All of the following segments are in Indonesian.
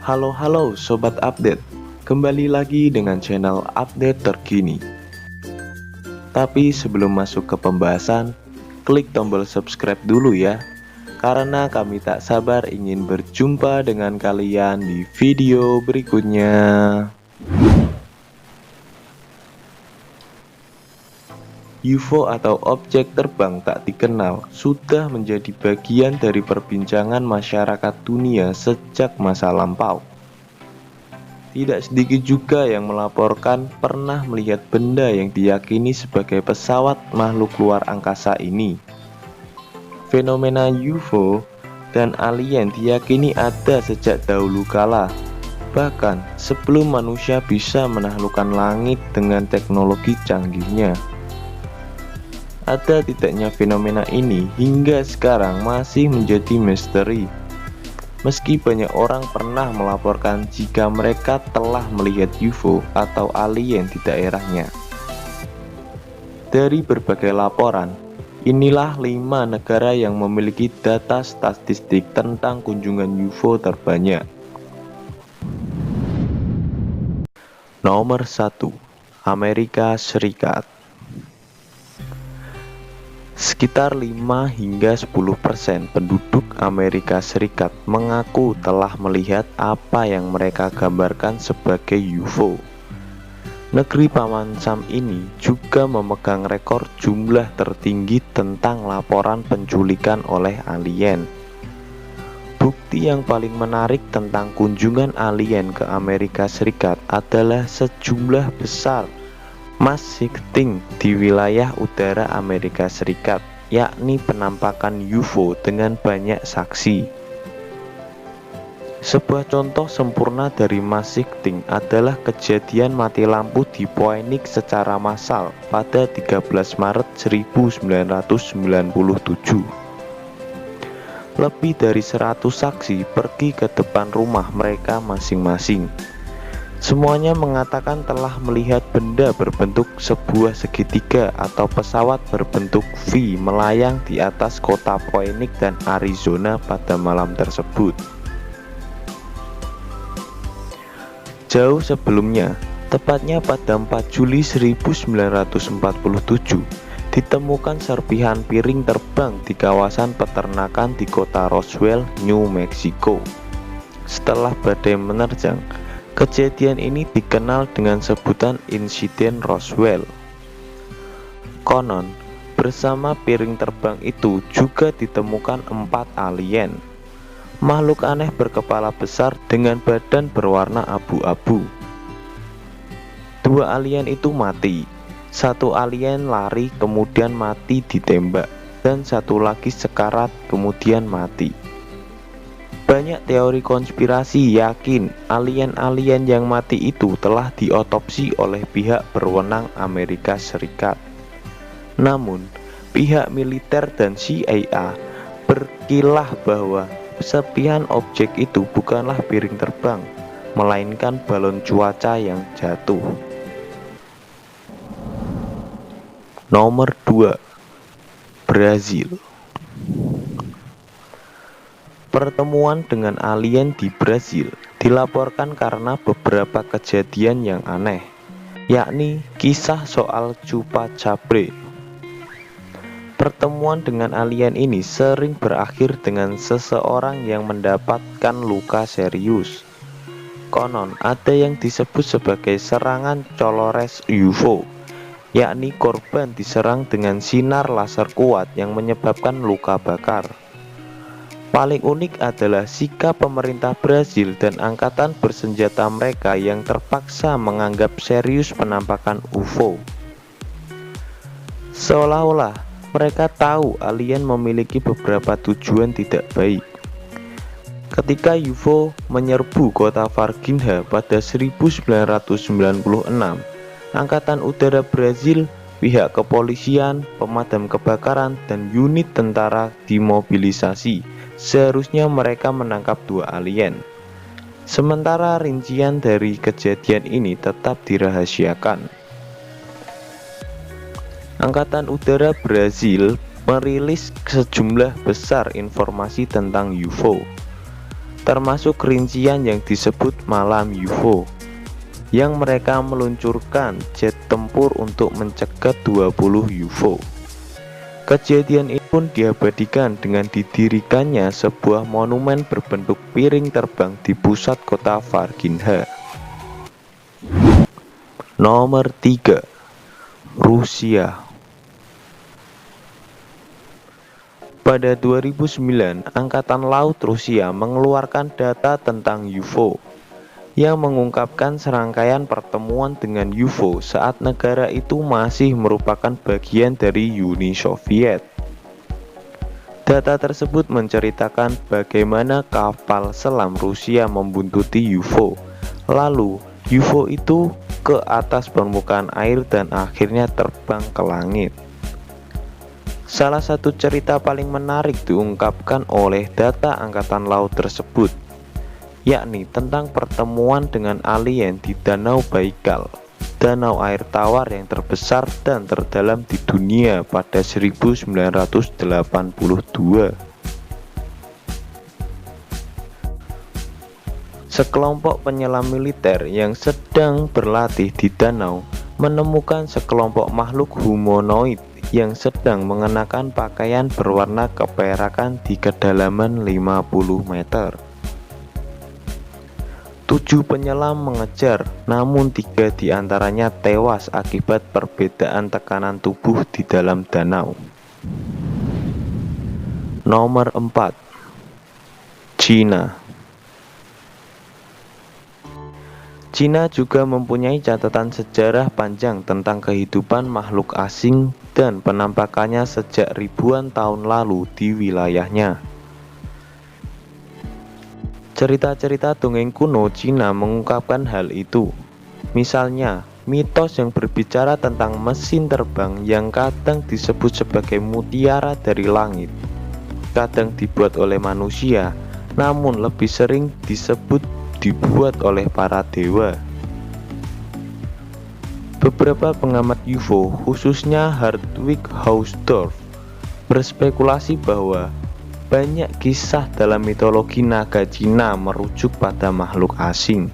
Halo Sobat Update, kembali lagi dengan channel update terkini. Tapi sebelum masuk ke pembahasan, klik tombol subscribe dulu ya, karena kami tak sabar ingin berjumpa dengan kalian di video berikutnya. UFO atau objek terbang tak dikenal sudah menjadi bagian dari perbincangan masyarakat dunia sejak masa lampau. Tidak sedikit juga yang melaporkan pernah melihat benda yang diyakini sebagai pesawat makhluk luar angkasa ini. Fenomena UFO dan alien diyakini ada sejak dahulu kala, bahkan sebelum manusia bisa menaklukkan langit dengan teknologi canggihnya. Ada tidaknya fenomena ini hingga sekarang masih menjadi misteri. Meski banyak orang pernah melaporkan jika mereka telah melihat UFO atau alien di daerahnya. Dari berbagai laporan, inilah 5 negara yang memiliki data statistik tentang kunjungan UFO terbanyak. Nomor 1, Amerika Serikat. Sekitar 5 hingga 10% penduduk Amerika Serikat mengaku telah melihat apa yang mereka gambarkan sebagai UFO. Negeri Paman Sam ini juga memegang rekor jumlah tertinggi tentang laporan penculikan oleh alien. Bukti yang paling menarik tentang kunjungan alien ke Amerika Serikat adalah sejumlah besar mass sighting di wilayah utara Amerika Serikat, yakni penampakan UFO dengan banyak saksi. Sebuah contoh sempurna dari mass sighting adalah kejadian mati lampu di Phoenix secara massal pada 13 Maret 1997. Lebih dari 100 saksi pergi ke depan rumah mereka masing-masing. Semuanya mengatakan telah melihat benda berbentuk sebuah segitiga atau pesawat berbentuk V melayang di atas kota Phoenix dan Arizona pada malam tersebut. Jauh sebelumnya, tepatnya pada 4 Juli 1947, ditemukan serpihan piring terbang di kawasan peternakan di kota Roswell, New Mexico. Setelah badai menerjang, kejadian ini dikenal dengan sebutan insiden Roswell. Konon, bersama piring terbang itu juga ditemukan 4 alien. Makhluk aneh berkepala besar dengan badan berwarna abu-abu. 2 alien itu mati. 1 alien lari kemudian mati ditembak, dan 1 lagi sekarat kemudian mati. Banyak teori konspirasi yakin alien-alien yang mati itu telah diotopsi oleh pihak berwenang Amerika Serikat. Namun, pihak militer dan CIA berkilah bahwa serpihan objek itu bukanlah piring terbang, melainkan balon cuaca yang jatuh. Nomor 2, Brazil. Pertemuan dengan alien di Brazil dilaporkan karena beberapa kejadian yang aneh, yakni kisah soal Chupa Cabre. Pertemuan dengan alien ini sering berakhir dengan seseorang yang mendapatkan luka serius. Konon ada yang disebut sebagai serangan colores UFO, yakni korban diserang dengan sinar laser kuat yang menyebabkan luka bakar. Paling unik adalah sikap pemerintah Brazil dan angkatan bersenjata mereka yang terpaksa menganggap serius penampakan UFO. Seolah-olah mereka tahu alien memiliki beberapa tujuan tidak baik. Ketika UFO menyerbu kota Varginha pada 1996, Angkatan Udara Brazil, pihak kepolisian, pemadam kebakaran, dan unit tentara dimobilisasi. Seharusnya mereka menangkap 2 alien. Sementara rincian dari kejadian ini tetap dirahasiakan. Angkatan Udara Brazil merilis sejumlah besar informasi tentang UFO. termasuk rincian yang disebut malam UFO, yang mereka meluncurkan jet tempur untuk mencegat 20 UFO. Kejadian ini pun diabadikan dengan didirikannya sebuah monumen berbentuk piring terbang di pusat kota Varginha. Nomor 3. Rusia. Pada 2009, Angkatan Laut Rusia mengeluarkan data tentang UFO yang mengungkapkan serangkaian pertemuan dengan UFO saat negara itu masih merupakan bagian dari Uni Soviet. Data tersebut menceritakan bagaimana kapal selam Rusia membuntuti UFO, lalu UFO itu ke atas permukaan air dan akhirnya terbang ke langit. Salah satu cerita paling menarik diungkapkan oleh data Angkatan Laut tersebut, yakni tentang pertemuan dengan alien di Danau Baikal, danau air tawar yang terbesar dan terdalam di dunia pada 1982. Sekelompok penyelam militer yang sedang berlatih di danau menemukan sekelompok makhluk humanoid yang sedang mengenakan pakaian berwarna keperakan di kedalaman 50 meter. 7 penyelam mengejar, namun 3 diantaranya tewas akibat perbedaan tekanan tubuh di dalam danau. Nomor 4. Cina. Cina juga mempunyai catatan sejarah panjang tentang kehidupan makhluk asing dan penampakannya sejak ribuan tahun lalu di wilayahnya. Cerita-cerita dongeng kuno Cina mengungkapkan hal itu. Misalnya, mitos yang berbicara tentang mesin terbang yang kadang disebut sebagai mutiara dari langit, kadang dibuat oleh manusia, namun lebih sering disebut dibuat oleh para dewa. Beberapa pengamat UFO, khususnya Hartwig Hausdorff, berspekulasi bahwa banyak kisah dalam mitologi naga Cina merujuk pada makhluk asing.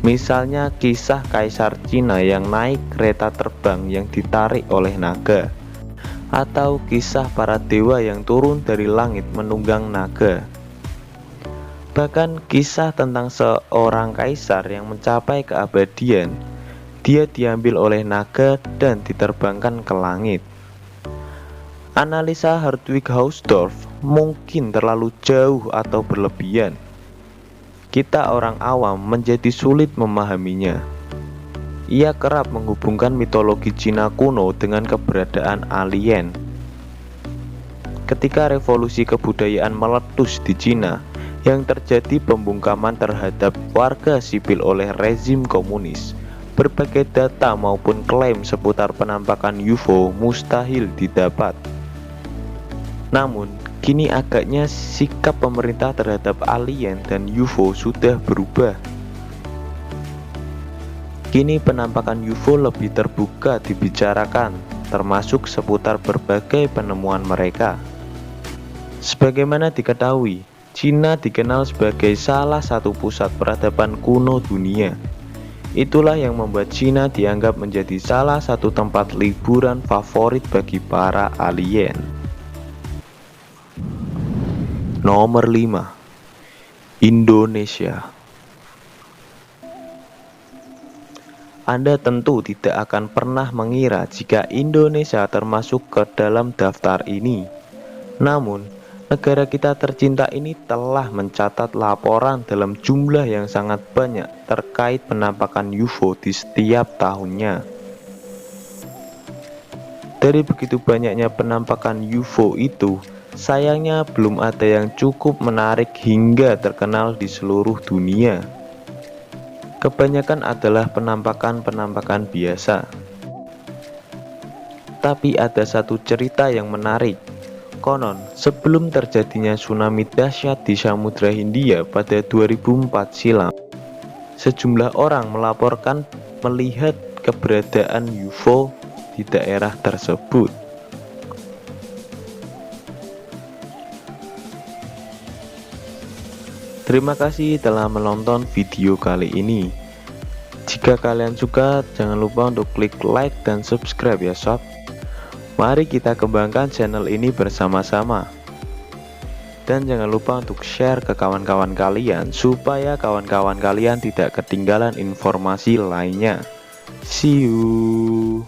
Misalnya kisah Kaisar Cina yang naik kereta terbang yang ditarik oleh naga, atau kisah para dewa yang turun dari langit menunggang naga. Bahkan kisah tentang seorang kaisar yang mencapai keabadian, dia diambil oleh naga dan diterbangkan ke langit. Analisa Hartwig Hausdorff mungkin terlalu jauh atau berlebihan. Kita orang awam menjadi sulit memahaminya. Ia kerap menghubungkan mitologi Cina kuno dengan keberadaan alien. Ketika revolusi kebudayaan meletus di Cina, yang terjadi pembungkaman terhadap warga sipil oleh rezim komunis, berbagai data maupun klaim seputar penampakan UFO mustahil didapat. Namun, kini agaknya sikap pemerintah terhadap alien dan UFO sudah berubah. Kini penampakan UFO lebih terbuka dibicarakan, termasuk seputar berbagai penemuan mereka. Sebagaimana diketahui, Cina dikenal sebagai salah satu pusat peradaban kuno dunia. Itulah yang membuat Cina dianggap menjadi salah satu tempat liburan favorit bagi para alien. Nomor 5. Indonesia. Anda tentu tidak akan pernah mengira jika Indonesia termasuk ke dalam daftar ini. Namun, negara kita tercinta ini telah mencatat laporan dalam jumlah yang sangat banyak terkait penampakan UFO di setiap tahunnya. Dari begitu banyaknya penampakan UFO itu, sayangnya belum ada yang cukup menarik hingga terkenal di seluruh dunia. Kebanyakan adalah penampakan-penampakan biasa. Tapi ada satu cerita yang menarik. Konon, sebelum terjadinya tsunami dahsyat di Samudra Hindia pada 2004 silam, sejumlah orang melaporkan melihat keberadaan UFO di daerah tersebut. Terima kasih telah menonton video kali ini. Jika kalian suka, jangan lupa untuk klik like dan subscribe ya sob. Mari kita kembangkan channel ini bersama-sama. Dan jangan lupa untuk share ke kawan-kawan kalian, supaya kawan-kawan kalian tidak ketinggalan informasi lainnya. See you.